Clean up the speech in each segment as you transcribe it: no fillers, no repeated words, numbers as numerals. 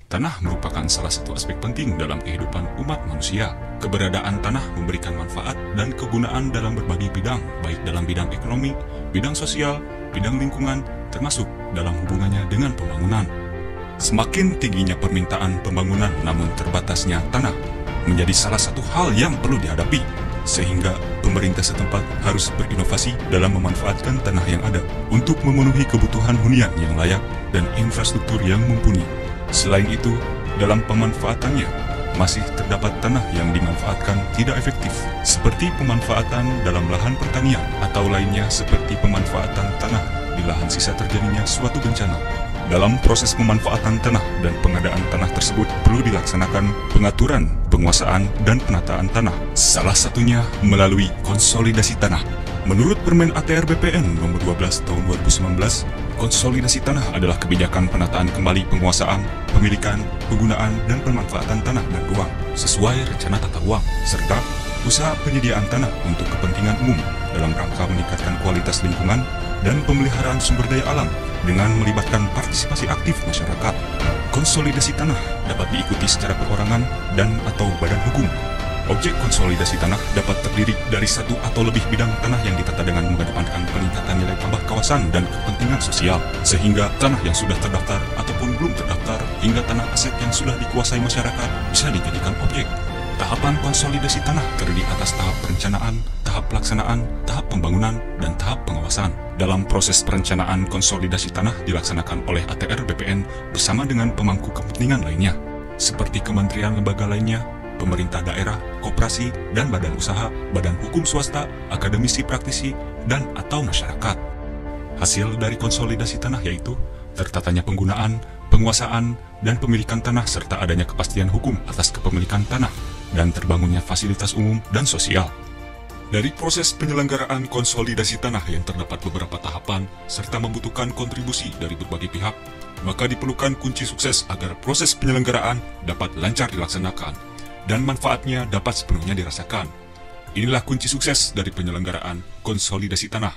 Tanah merupakan salah satu aspek penting dalam kehidupan umat manusia. Keberadaan tanah memberikan manfaat dan kegunaan dalam berbagai bidang, baik dalam bidang ekonomi, bidang sosial, bidang lingkungan, termasuk dalam hubungannya dengan pembangunan. Semakin tingginya permintaan pembangunan namun terbatasnya tanah menjadi salah satu hal yang perlu dihadapi, sehingga pemerintah setempat harus berinovasi dalam memanfaatkan tanah yang ada untuk memenuhi kebutuhan hunian yang layak dan infrastruktur yang mumpuni. Selain itu, dalam pemanfaatannya, masih terdapat tanah yang dimanfaatkan tidak efektif, seperti pemanfaatan dalam lahan pertanian atau lainnya seperti pemanfaatan tanah di lahan sisa terjadinya suatu bencana. Dalam proses pemanfaatan tanah dan pengadaan tanah tersebut perlu dilaksanakan pengaturan, penguasaan, dan penataan tanah. Salah satunya melalui konsolidasi tanah. Menurut Permen ATR BPN nomor 12 tahun 2019, konsolidasi tanah adalah kebijakan penataan kembali penguasaan, pemilikan, penggunaan, dan pemanfaatan tanah dan ruang sesuai rencana tata ruang, serta usaha penyediaan tanah untuk kepentingan umum dalam rangka meningkatkan kualitas lingkungan dan pemeliharaan sumber daya alam dengan melibatkan partisipasi aktif masyarakat. Konsolidasi tanah dapat diikuti secara perorangan dan atau badan hukum. Objek konsolidasi tanah dapat terdiri dari satu atau lebih bidang tanah yang ditata dengan mengedepankan peningkatan nilai tambah kawasan dan kepentingan sosial, sehingga tanah yang sudah terdaftar ataupun belum terdaftar hingga tanah aset yang sudah dikuasai masyarakat bisa dijadikan objek. Tahapan konsolidasi tanah terdiri atas tahap perencanaan, tahap pelaksanaan, tahap pembangunan, dan tahap pengawasan. Dalam proses perencanaan konsolidasi tanah dilaksanakan oleh ATR BPN bersama dengan pemangku kepentingan lainnya, seperti kementerian lembaga lainnya, pemerintah daerah, koperasi, dan badan usaha, badan hukum swasta, akademisi praktisi, dan atau masyarakat. Hasil dari konsolidasi tanah yaitu tertatanya penggunaan, penguasaan, dan pemilikan tanah serta adanya kepastian hukum atas kepemilikan tanah dan terbangunnya fasilitas umum dan sosial. Dari proses penyelenggaraan konsolidasi tanah yang terdapat beberapa tahapan serta membutuhkan kontribusi dari berbagai pihak, maka diperlukan kunci sukses agar proses penyelenggaraan dapat lancar dilaksanakan dan manfaatnya dapat sepenuhnya dirasakan. Inilah kunci sukses dari penyelenggaraan konsolidasi tanah.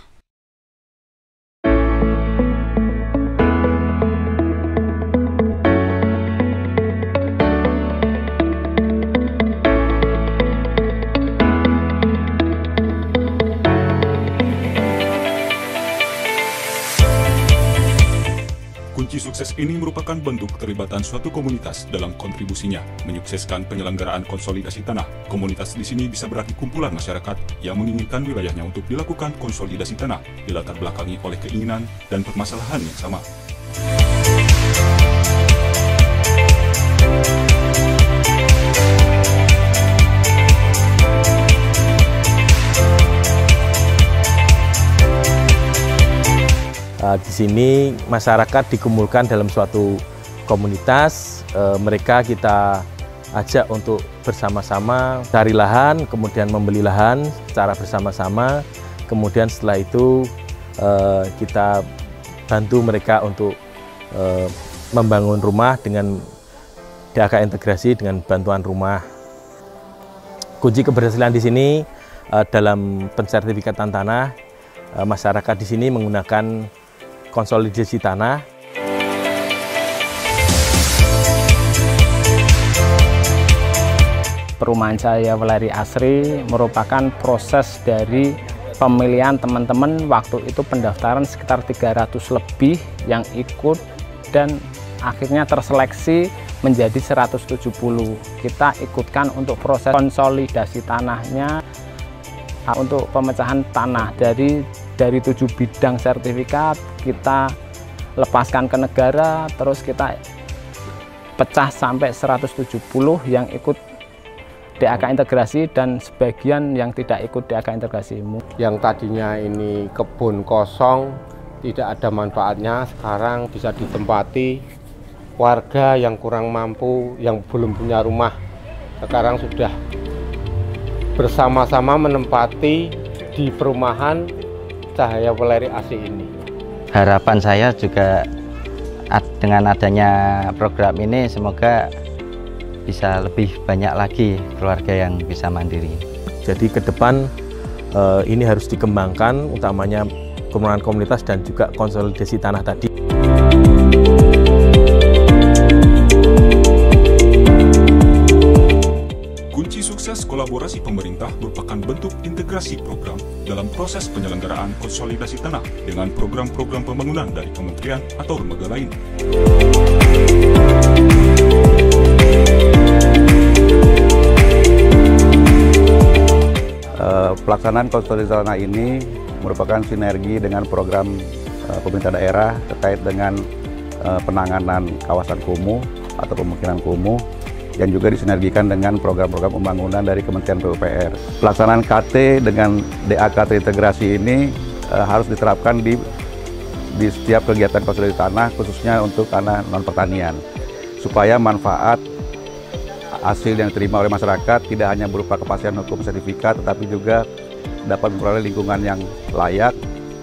Kunci sukses ini merupakan bentuk keterlibatan suatu komunitas dalam kontribusinya menyukseskan penyelenggaraan konsolidasi tanah. Komunitas di sini bisa berarti kumpulan masyarakat yang menginginkan wilayahnya untuk dilakukan konsolidasi tanah, dilatar belakangi oleh keinginan dan permasalahan yang sama. Di sini masyarakat dikumpulkan dalam suatu komunitas, mereka kita ajak untuk bersama-sama cari lahan, kemudian membeli lahan secara bersama-sama, kemudian setelah itu kita bantu mereka untuk membangun rumah dengan DAK integrasi dengan bantuan rumah. Kunci keberhasilan di sini dalam pensertifikatan tanah, masyarakat di sini menggunakan konsolidasi tanah. Perumahan Cahaya Weleri Asri merupakan proses dari pemilihan teman-teman. Waktu itu pendaftaran sekitar 300 lebih yang ikut dan akhirnya terseleksi menjadi 170. Kita ikutkan untuk proses konsolidasi tanahnya untuk pemecahan tanah dari 7 bidang sertifikat kita lepaskan ke negara, terus kita pecah sampai 170 yang ikut DAK integrasi dan sebagian yang tidak ikut DAK integrasi. Yang tadinya ini kebun kosong, tidak ada manfaatnya, sekarang bisa ditempati warga yang kurang mampu, yang belum punya rumah, sekarang sudah bersama-sama menempati di perumahan Cahaya Weleri Asri ini. Harapan saya juga dengan adanya program ini semoga bisa lebih banyak lagi keluarga yang bisa mandiri. Jadi ke depan ini harus dikembangkan, utamanya pengembangan komunitas dan juga konsolidasi tanah tadi. Proses kolaborasi pemerintah merupakan bentuk integrasi program dalam proses penyelenggaraan konsolidasi tanah dengan program-program pembangunan dari kementerian atau lembaga lain. Pelaksanaan konsolidasi tanah ini merupakan sinergi dengan program pemerintah daerah terkait dengan penanganan kawasan kumuh atau pemukiman kumuh, yang juga disinergikan dengan program-program pembangunan dari Kementerian PUPR. Pelaksanaan KT dengan DAK terintegrasi ini harus diterapkan di setiap kegiatan konsolidasi tanah, khususnya untuk tanah non-pertanian, supaya manfaat hasil yang diterima oleh masyarakat tidak hanya berupa kepastian hukum sertifikat, tetapi juga dapat memperoleh lingkungan yang layak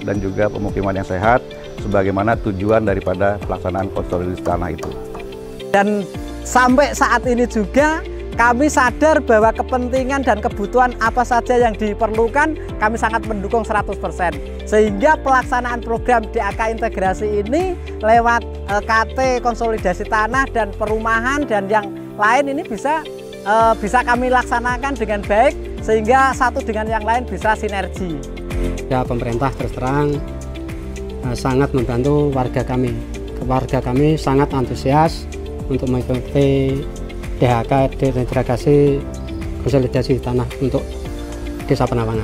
dan juga pemukiman yang sehat, sebagaimana tujuan daripada pelaksanaan konsolidasi tanah itu. Dan sampai saat ini juga kami sadar bahwa kepentingan dan kebutuhan apa saja yang diperlukan kami sangat mendukung 100%. Sehingga pelaksanaan program DAK integrasi ini lewat KT konsolidasi tanah dan perumahan dan yang lain ini bisa kami laksanakan dengan baik sehingga satu dengan yang lain bisa sinergi. Ya, pemerintah terus terang sangat membantu warga kami. Warga kami sangat antusias untuk mengikuti DHK integrasi konsolidasi tanah untuk Desa Penawangan.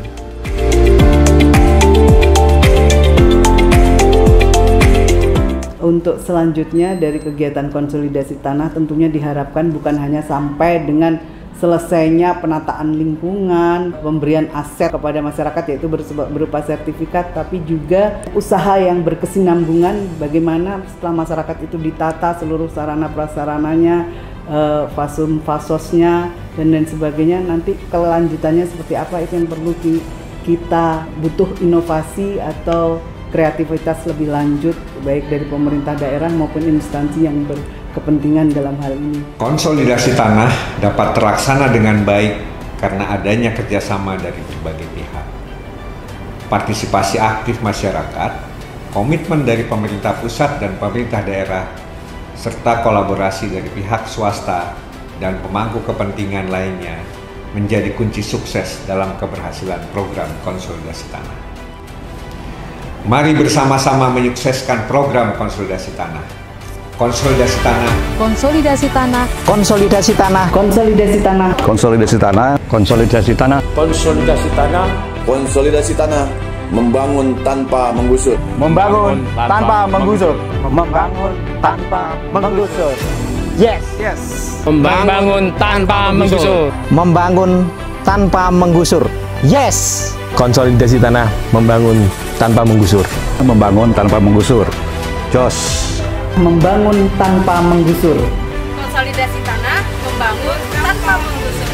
Untuk selanjutnya dari kegiatan konsolidasi tanah tentunya diharapkan bukan hanya sampai dengan selesainya penataan lingkungan, pemberian aset kepada masyarakat yaitu berupa sertifikat, tapi juga usaha yang berkesinambungan bagaimana setelah masyarakat itu ditata seluruh sarana prasarananya, fasosnya dan lain sebagainya, nanti kelanjutannya seperti apa itu yang perlu kita butuh inovasi atau kreativitas lebih lanjut baik dari pemerintah daerah maupun instansi yang berkepentingan dalam hal ini. Konsolidasi tanah dapat terlaksana dengan baik karena adanya kerjasama dari berbagai pihak. Partisipasi aktif masyarakat, komitmen dari pemerintah pusat dan pemerintah daerah, serta kolaborasi dari pihak swasta dan pemangku kepentingan lainnya menjadi kunci sukses dalam keberhasilan program konsolidasi tanah. Mari bersama-sama menyukseskan program konsolidasi tanah. Konsolidasi tanah. Konsolidasi tanah. Konsolidasi tanah. Konsolidasi tanah. Konsolidasi tanah. Konsolidasi tanah. Konsolidasi tanah. Konsolidasi tanah. Membangun tanpa menggusur. Membangun tanpa menggusur. Membangun tanpa menggusur. Yes. Yes. Membangun tanpa menggusur. Membangun tanpa menggusur. Yes. Konsolidasi tanah membangun tanpa menggusur. Membangun tanpa menggusur. Jos. Membangun tanpa menggusur. Konsolidasi tanah membangun tanpa menggusur.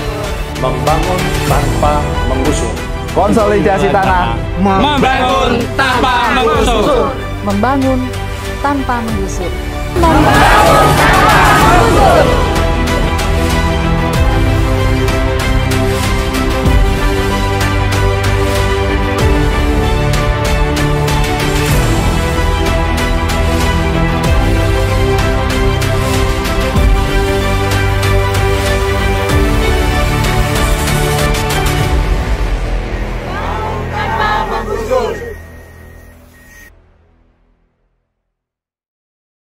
Membangun tanpa menggusur. Konsolidasi tanah Membangun tanpa menggusur. Membangun tanpa menggusur. Membangun tanpa menggusur.